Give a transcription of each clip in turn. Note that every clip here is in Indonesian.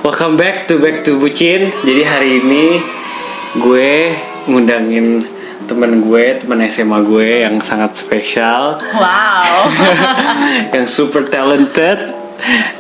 Welcome back to Bucin. Jadi hari ini gue ngundangin teman SMA gue yang sangat spesial. Wow. Yang super talented.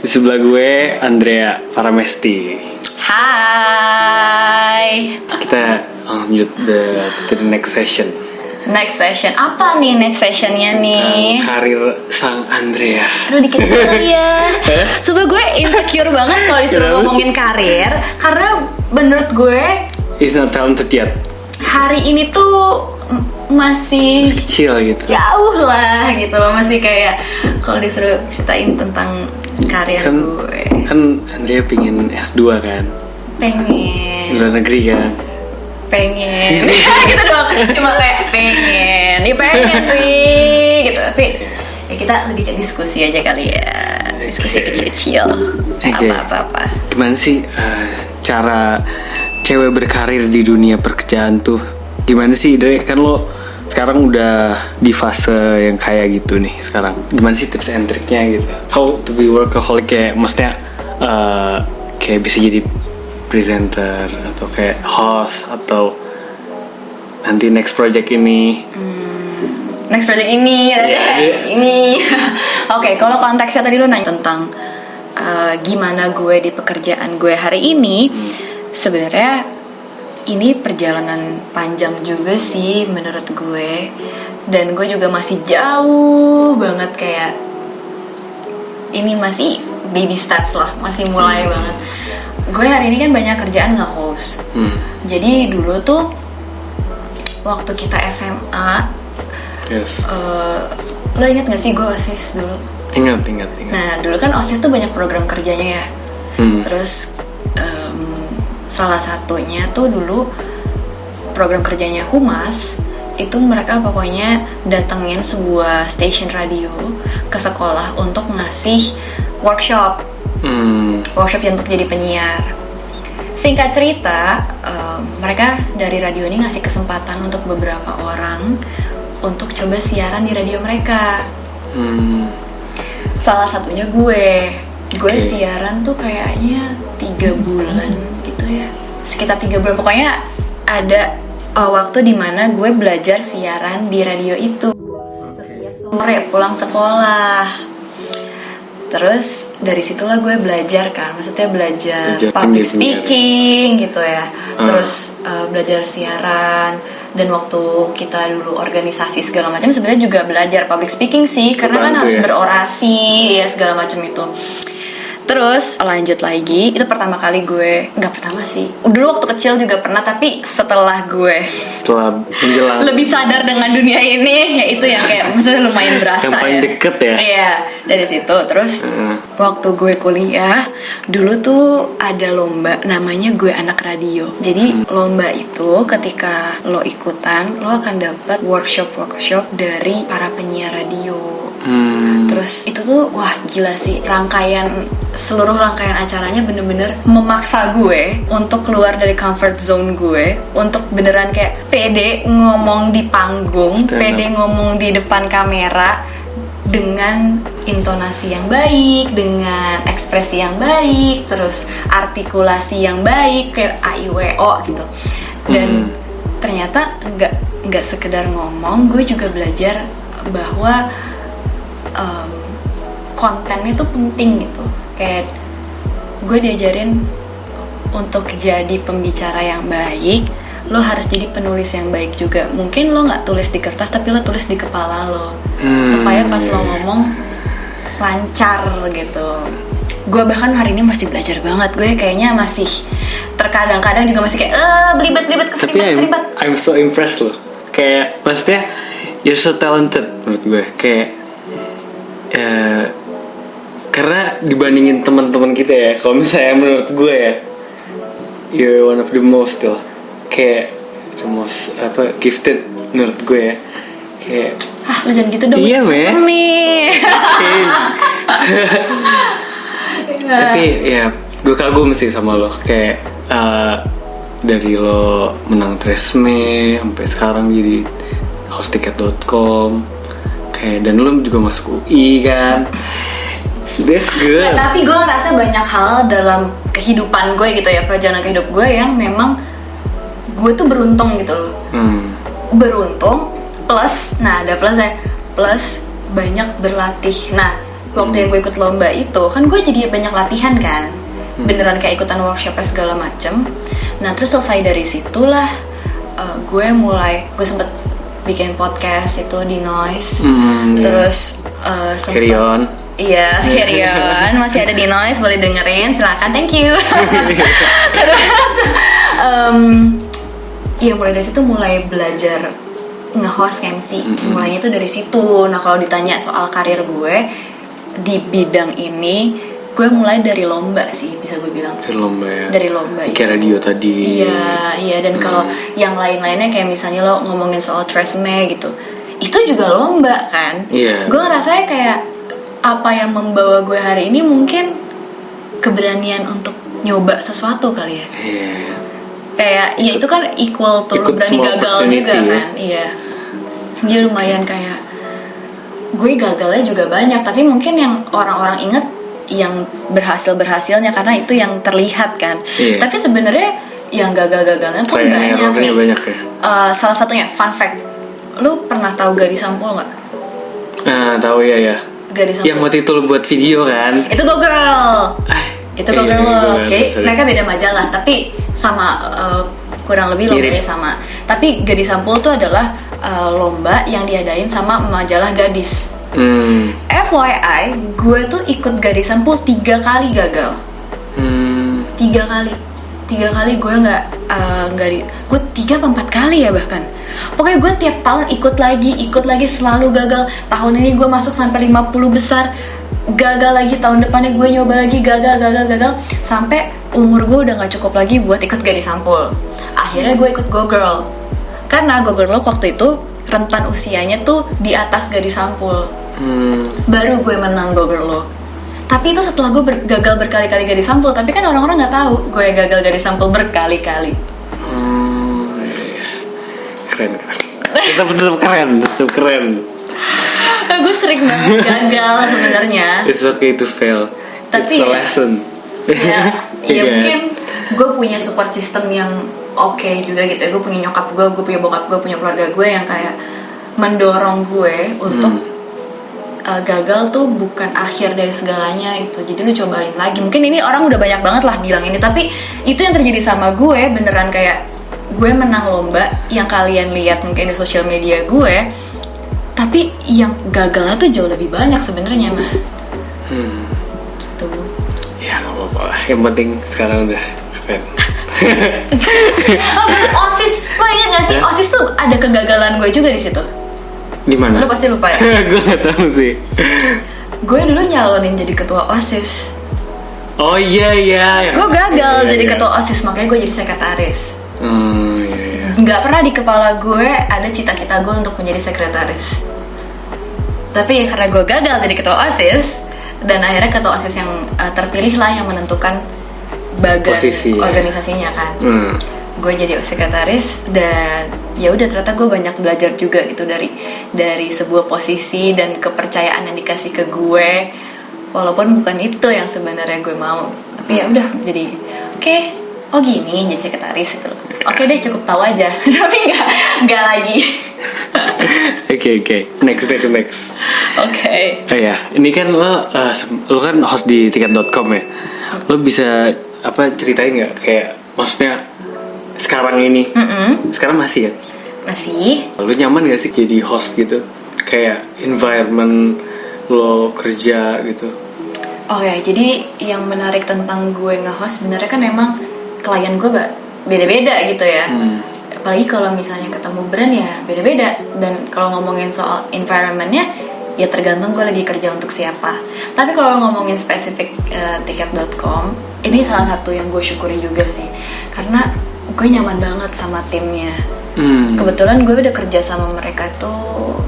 Di sebelah gue Andrea Paramesti. Hai. Kita lanjut to the next session. Next session apa nih next sessionnya nih? Karir sang Andrea. Aduh dikit ya. Supaya gue insecure banget kalau disuruh ngomongin karir, karena menurut gue is not talented yet. hari ini tuh masih Kecil gitu. jauh lah gitu loh, masih kayak kalau disuruh ceritain tentang karir gue. Kan Andrea pingin S2 kan? Pengen. Luar negeri kan? Pengen. Gitu dong, cuma kayak pengen. Ya pengen sih gitu, tapi ya kita lebih ke diskusi aja kali ya. Diskusi kecil-kecil. Apa-apa. Gimana sih cara cewek berkarir di dunia pekerjaan tuh? Gimana sih, Dre? Kan lo sekarang udah di fase yang kayak gitu nih sekarang. Gimana sih tips and triknya gitu? How to be workaholic, kayak maksudnya kayak bisa jadi presenter atau kayak host atau nanti next project ini. Next project ini ini. Oke, kalau konteksnya tadi lo nanya tentang gimana gue di pekerjaan gue hari ini, sebenarnya ini perjalanan panjang juga sih menurut gue, dan gue juga masih jauh banget, kayak ini masih baby steps lah, masih mulai banget. Gue hari ini kan banyak kerjaan nge-host. Jadi dulu tuh waktu kita SMA, Yes. lo inget gak sih gue OSIS dulu? Ingat. Nah dulu kan OSIS tuh banyak program kerjanya ya. Terus salah satunya tuh dulu program kerjanya Humas. Itu mereka pokoknya datengin sebuah station radio ke sekolah untuk ngasih workshop untuk jadi penyiar. Singkat cerita, mereka dari radio ini ngasih kesempatan untuk beberapa orang untuk coba siaran di radio mereka. Salah satunya gue siaran tuh kayaknya 3 bulan gitu ya, sekitar 3 bulan. Pokoknya ada waktu dimana gue belajar siaran di radio itu setiap sore pulang sekolah. Terus dari situlah gue belajar kan, maksudnya belajar public speaking gitu ya. Terus belajar siaran, dan waktu kita dulu organisasi segala macam sebenarnya juga belajar public speaking sih, karena kan harus berorasi ya segala macam itu. Terus lanjut lagi, itu pertama kali gue, nggak pertama sih, dulu waktu kecil juga pernah, tapi setelah menjelang lebih sadar dengan dunia ini, ya itu yang kayak maksudnya lumayan berasa yang paling deket ya. Iya, dari situ. Terus waktu gue kuliah dulu tuh ada lomba namanya Gue Anak Radio. Jadi lomba itu ketika lo ikutan, lo akan dapat workshop dari para penyiar radio. Terus itu tuh wah gila sih, seluruh rangkaian acaranya bener-bener memaksa gue untuk keluar dari comfort zone gue, untuk beneran kayak pede ngomong di panggung, pede ngomong di depan kamera dengan intonasi yang baik, dengan ekspresi yang baik, terus artikulasi yang baik kayak AIWO gitu. Dan ternyata nggak sekedar ngomong, gue juga belajar bahwa konten itu penting gitu. Kayak gue diajarin untuk jadi pembicara yang baik, lo harus jadi penulis yang baik juga. Mungkin lo nggak tulis di kertas, tapi lo tulis di kepala lo, supaya pas lo ngomong lancar gitu. Gue bahkan hari ini masih belajar banget. Gue kayaknya masih terkadang-kadang juga masih kayak belibet keseribat. I'm so impressed loh. Kayak maksudnya you're so talented menurut gue. Kayak karena dibandingin teman-teman kita ya, kalau misalnya menurut gue ya, you're one of the most still, kayak the most gifted menurut gue ya. Kayak lo jangan gitu dong. Iya nih. Tapi ya gue kagum sih sama lo, kayak dari lo menang Tresme sampai sekarang jadi host tiket.com, kayak dan lo juga masuk UI kan. That's good. Nah, tapi gue ngerasa banyak hal dalam kehidupan gue gitu ya, perjalanan kehidup gue yang memang gue tuh beruntung gitu loh. Beruntung plus, nah ada plusnya, plus banyak berlatih. Nah waktu yang gue ikut lomba itu kan gue jadi banyak latihan kan, beneran kayak ikutan workshopnya segala macem. Nah terus selesai dari situlah gue sempet bikin podcast itu di Noise. Terus sempet Carry on. Iya, Carry On masih ada di Noise, boleh dengerin, silakan, thank you. Terus ya mulai dari situ mulai belajar nge-host MC. Mulainya itu dari situ. Nah kalau ditanya soal karir gue di bidang ini, gue mulai dari lomba sih, bisa gue bilang. Dari lomba ya. Dari lomba itu. Kayak radio tadi. Iya. Dan kalau yang lain-lainnya kayak misalnya lo ngomongin soal tresemme gitu, itu juga lomba kan. Iya. Gue ngerasanya kayak apa yang membawa gue hari ini mungkin keberanian untuk nyoba sesuatu kali ya. Iya. Kayak ya itu kan equal to lo berani gagal juga kan. Iya. Dia lumayan kayak gue gagalnya juga banyak, tapi mungkin yang orang-orang inget yang berhasilnya karena itu yang terlihat kan. Iya. Tapi sebenarnya yang gagal-gagalnya pun banyak nih. Banyak ya. Salah satunya fun fact, lu pernah tahu Gadis Sampul nggak? Nah tahu ya. Gadis Sampul. Yang waktu itu lu buat video kan? Itu Go Girl. Itu Go Girl. Oke. Mereka beda majalah tapi sama kurang lebih lombanya sama. Tapi Gadis Sampul tuh adalah lomba yang diadain sama majalah Gadis. FYI, gue tuh ikut Gadis Sampul 3 kali gagal. 3 kali gue nggak gue 3 apa 4 kali ya bahkan. Pokoknya gue tiap tahun ikut lagi selalu gagal. Tahun ini gue masuk sampai 50 besar, gagal lagi. Tahun depannya gue nyoba lagi, gagal sampai umur gue udah nggak cukup lagi buat ikut Gadis Sampul. Akhirnya gue ikut Go Girl karena Go Girl waktu itu rentan usianya tuh di atas Gadis Sampul. Baru gue menang Go Girl. Tapi itu setelah gue gagal berkali-kali Gadis Sampul. Tapi kan orang-orang nggak tahu gue gagal Gadis Sampul berkali-kali. Keren. Tetap keren. Gue sering banget gagal sebenarnya. It's okay to fail. Tapi it's a lesson. Ya mungkin gue punya support system yang oke juga gitu ya. Gue punya nyokap gue punya bokap gue, punya keluarga gue yang kayak mendorong gue untuk gagal tuh bukan akhir dari segalanya itu. Jadi lu cobain lagi. Mungkin ini orang udah banyak banget lah bilang ini, tapi itu yang terjadi sama gue. Beneran kayak gue menang lomba yang kalian lihat mungkin di sosial media gue, tapi yang gagalnya tuh jauh lebih banyak sebenarnya mah. Gitu. Ya nggak apa-apa lah. Yang penting sekarang udah keren. OSIS, lo ingat gak sih? OSIS tuh ada kegagalan gue juga di situ. Di mana? Lo pasti lupa ya? Gue nggak tahu sih. Gue dulu nyalonin jadi ketua OSIS. Oh iya. Gue gagal jadi ketua OSIS, makanya gue jadi sekretaris. Iya. Nggak pernah di kepala gue ada cita-cita gue untuk menjadi sekretaris. Tapi karena gue gagal jadi ketua OSIS, dan akhirnya ketua OSIS yang terpilih lah yang menentukan bagan posisi, organisasinya kan. Gue jadi sekretaris dan ya udah ternyata gue banyak belajar juga gitu dari sebuah posisi dan kepercayaan yang dikasih ke gue, walaupun bukan itu yang sebenarnya gue mau. Tapi ya udah jadi oke. Oh gini jadi sekretaris itu. Oke deh, cukup tahu aja. Tapi nggak lagi. Oke. Next. Oke. Oh ya, ini kan lo kan host di tiket.com ya. Lo bisa ceritain nggak kayak maksudnya sekarang ini? Sekarang masih ya? Masih. Lo nyaman gak sih jadi host gitu? Kayak environment lo kerja gitu? Oh ya, jadi yang menarik tentang gue nge-host sebenarnya kan emang klien gue beda-beda gitu ya. Apalagi kalau misalnya ketemu brand ya beda-beda. Dan kalau ngomongin soal environmentnya ya tergantung gue lagi kerja untuk siapa. Tapi kalau ngomongin spesifik tiket.com, ini salah satu yang gue syukuri juga sih, karena gue nyaman banget sama timnya. Kebetulan gue udah kerja sama mereka tuh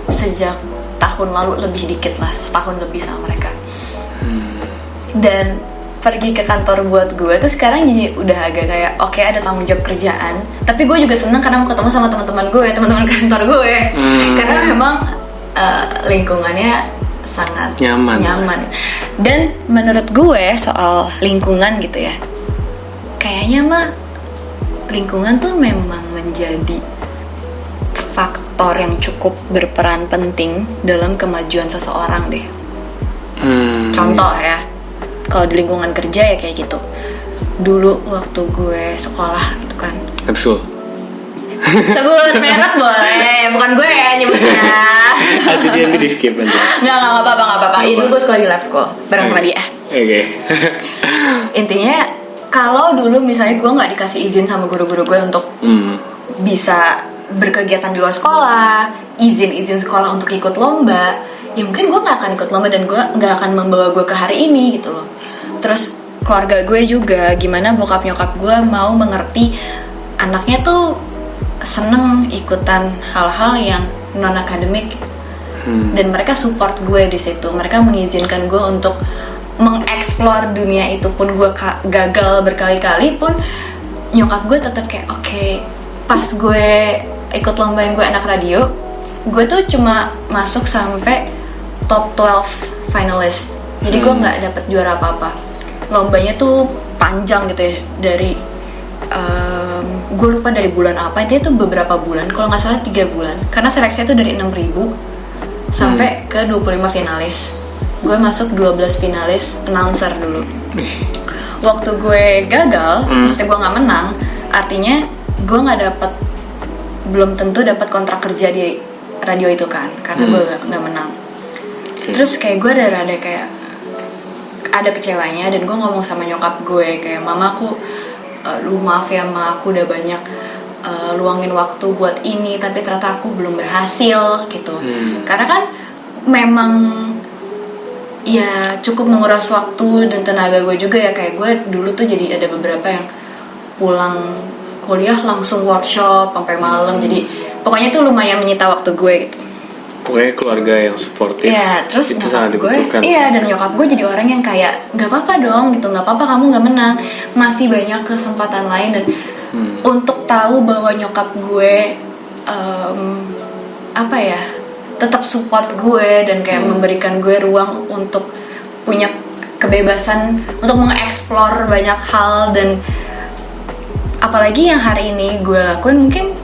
sejak tahun lalu, lebih dikit lah, setahun lebih sama mereka. Dan pergi ke kantor buat gue tuh sekarang jadi udah agak kayak oke, ada tanggung jawab kerjaan, tapi gue juga seneng karena mau ketemu sama teman-teman kantor gue, karena memang lingkungannya sangat nyaman. Dan menurut gue soal lingkungan gitu ya, kayaknya mah lingkungan tuh memang menjadi faktor yang cukup berperan penting dalam kemajuan seseorang deh. Contoh ya, kalau di lingkungan kerja ya kayak gitu. Dulu waktu gue sekolah gitu kan. Absol. Sebut merek boleh, bukan gue ya nyebutnya. Nanti di skip nanti. Nggak apa-apa. Iya dulu gue sekolah di lab school bareng sama dia. Oke. Intinya kalau dulu misalnya gue nggak dikasih izin sama guru-guru gue untuk bisa berkegiatan di luar sekolah, izin sekolah untuk ikut lomba, ya mungkin gue nggak akan ikut lomba dan gue nggak akan membawa gue ke hari ini gitu loh. Terus keluarga gue juga, gimana bokap nyokap gue mau mengerti anaknya tuh seneng ikutan hal-hal yang non akademik, dan mereka support gue di situ. Mereka mengizinkan gue untuk mengeksplor dunia itu, pun gue gagal berkali-kali pun nyokap gue tetap kayak oke. Pas gue ikut lomba yang gue anak radio, gue tuh cuma masuk sampai top 12 finalist. Jadi gue nggak dapet juara apa-apa. Lombanya tuh panjang gitu ya, dari gue lupa dari bulan apa, itu beberapa bulan, kalau nggak salah 3 bulan, karena seleksinya tuh dari 6.000 sampai ke 25 finalis. Gue masuk 12 finalis announcer dulu. Waktu gue gagal, maksudnya gue nggak menang, artinya gue nggak dapet, belum tentu dapat kontrak kerja di radio itu kan, karena gue nggak menang. Terus kayak gue rada kayak ada kecewanya, dan gue ngomong sama nyokap gue kayak, mamaku, lu maaf ya ma, aku udah banyak luangin waktu buat ini, tapi ternyata aku belum berhasil gitu. Karena kan memang ya cukup menguras waktu dan tenaga gue juga ya. Kayak gue dulu tuh jadi ada beberapa yang pulang kuliah langsung workshop sampai malam, jadi pokoknya tuh lumayan menyita waktu gue gitu. Pokoknya keluarga yang suportif. Iya, terus itu nyokap gue, iya, dan nyokap gue jadi orang yang kayak nggak apa-apa dong gitu, nggak apa-apa kamu nggak menang, masih banyak kesempatan lain. Dan untuk tahu bahwa nyokap gue apa ya, tetap support gue dan kayak memberikan gue ruang untuk punya kebebasan untuk mengeksplor banyak hal, dan apalagi yang hari ini gue lakuin mungkin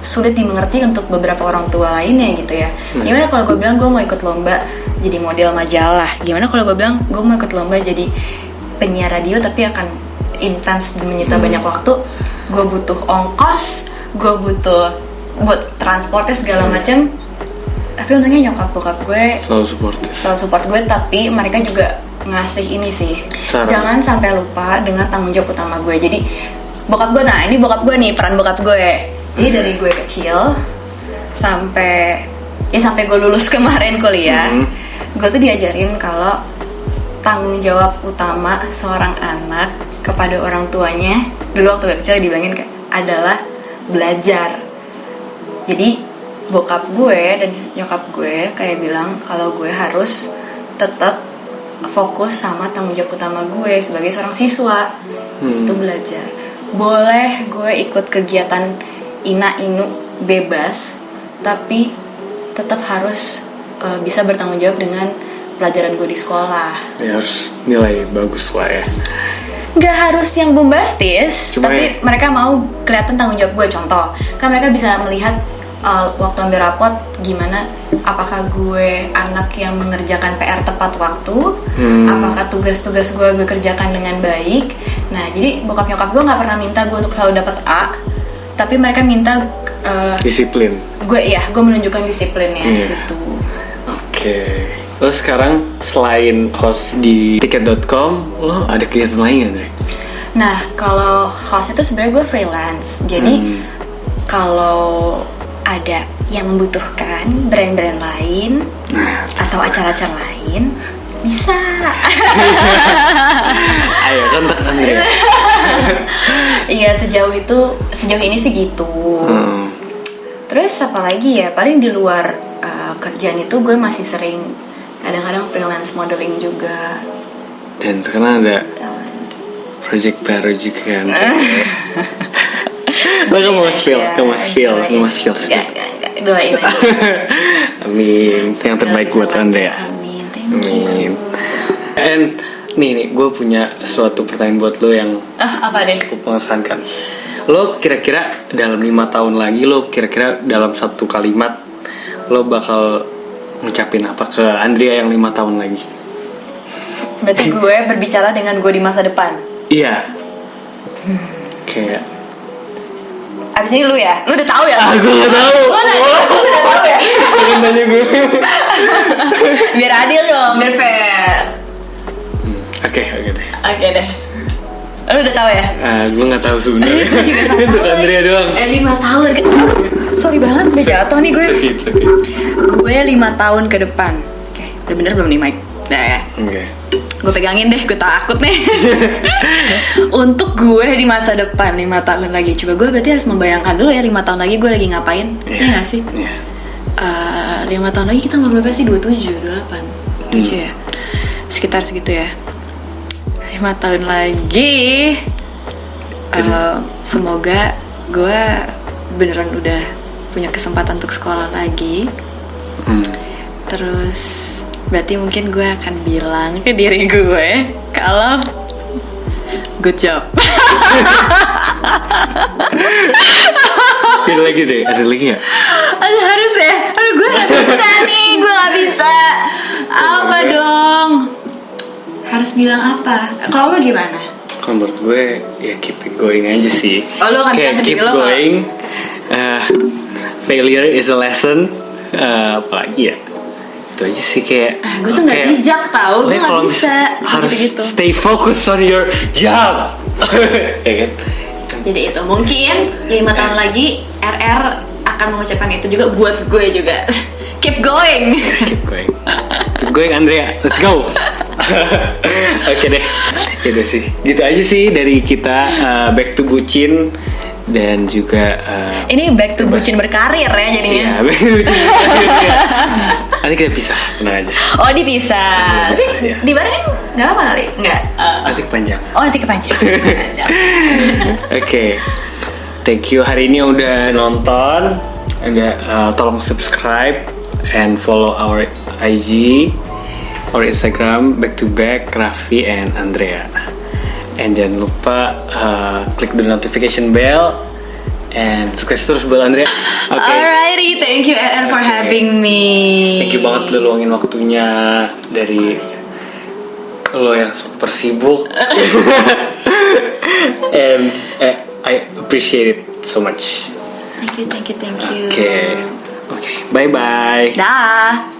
sulit dimengerti untuk beberapa orang tua lainnya gitu ya. Gimana kalau gue bilang gue mau ikut lomba jadi model majalah? Gimana kalau gue bilang gue mau ikut lomba jadi penyiar radio tapi akan intens dan menyita banyak waktu? Gue butuh ongkos, gue butuh buat transportnya segala macam. Tapi untungnya nyokap bokap gue selalu support gue, tapi mereka juga ngasih ini sih, jangan sampai lupa dengan tanggung jawab utama gue. Jadi bokap gue, nah ini bokap gue nih, peran bokap gue. Jadi dari gue kecil sampai gue lulus kemarin kuliah, gue tuh diajarin kalau tanggung jawab utama seorang anak kepada orang tuanya, dulu waktu gue kecil dibilangin kayak, adalah belajar. Jadi bokap gue dan nyokap gue kayak bilang kalau gue harus tetap fokus sama tanggung jawab utama gue sebagai seorang siswa, itu belajar. Boleh gue ikut kegiatan ina-inu bebas, tapi tetap harus bisa bertanggung jawab dengan pelajaran gue di sekolah. Ya harus nilai bagus lah ya. Nggak harus yang bombastis, tapi mereka mau kelihatan tanggung jawab gue. Contoh, kan mereka bisa melihat waktu ambil rapot gimana, apakah gue anak yang mengerjakan PR tepat waktu, apakah tugas-tugas gue kerjakan dengan baik. Nah, jadi bokap nyokap gue nggak pernah minta gue untuk selalu dapat A, tapi mereka minta disiplin. Gue menunjukkan disiplinnya di situ. Oke. Terus sekarang selain host di tiket.com, lo ada kegiatan lain nggak, Dre? Nah, kalau host itu sebenarnya gue freelance. Jadi kalau ada yang membutuhkan brand-brand lain atau acara-acara lain, bisa. Ayo kontak Andre. Iya, sejauh ini sih gitu. Terus apa lagi ya? Paling di luar kerjaan itu gue masih sering kadang-kadang freelance modeling juga. Dan sekarang ada project baru juga kan. Lo mau spill sih. Gak, doain aja. Amin. Yang terbaik buat Andrea. Amin. Thank you. And nih gue punya suatu pertanyaan buat lo yang Apa deh? cukup mengesankan. Lo kira-kira dalam 5 tahun lagi, lo kira-kira dalam satu kalimat lo bakal ngucapin apa ke Andrea yang 5 tahun lagi? Berarti gue berbicara dengan gue di masa depan. Iya. Kayak Abis ini lu ya? Lu udah tahu ya? gue gak tahu. Lu udah tahu ya? Jangan tanya gue. Biar adil dong, biar fair. Oke deh. Oke deh. Lu udah tahu ya? Gue gak tahu sebenarnya. Gue juga gak Itu tahu Andrea lagi. doang. 5 tahun. Sorry banget sampai jatuh nih gue. It's okay. Gue 5 tahun ke depan. Oke, udah bener belum nih Mike? Udah ya. Oke. Gue pegangin deh, gue takut nih. Untuk gue di masa depan 5 tahun lagi, coba gue berarti harus membayangkan dulu ya 5 tahun lagi gue lagi ngapain. Iya gak sih? Iya. 5 tahun lagi kita umur berapa sih? 27, 28 7 ya? Sekitar segitu ya. 5 tahun lagi semoga gue beneran udah punya kesempatan untuk sekolah lagi. Terus berarti mungkin gue akan bilang ke diri gue kalau good job. Ada lagi gak? Aduh harus ya. Aduh gue gak bisa nih. Gue gak bisa. Apa dong? Harus bilang apa? Kalau lo gimana? Kalau menurut gue ya keep it going aja sih. Oh, lo akan bilang ke keep diri lo going. Failure is a lesson. Apalagi ya? Itu aja sih kayak. Gue tuh gak bijak tau. Gue gak bisa. Harus gitu. stay focused on your job. Ya kan? Jadi itu mungkin 5 tahun lagi RR akan mengucapkan itu juga buat gue juga. Keep going. Keep going. Keep going Andrea. Let's go. Oke deh. Itu sih. Gitu aja sih dari kita back to bucin dan juga ini back to bucin berkarir ya jadinya. iya, back to bucin berkarir. Nanti kita pisah, tenang aja. Oh dipisah. Tapi Iya. dibarengin nggak apa kali? Nggak. Nanti kepanjang. Oh nanti kepanjang. Oke. Thank you hari ini udah nonton. Tolong subscribe and follow our IG, our Instagram back to back Raffi and Andrea. And jangan lupa klik the notification bell and sukses terus buat Andrea. Oke. Alrighty, thank you RR for Okay. having me. Thank you banget udah luangin waktunya dari lo yang super sibuk. And I appreciate it so much. Thank you. Oke. Bye bye. Dah.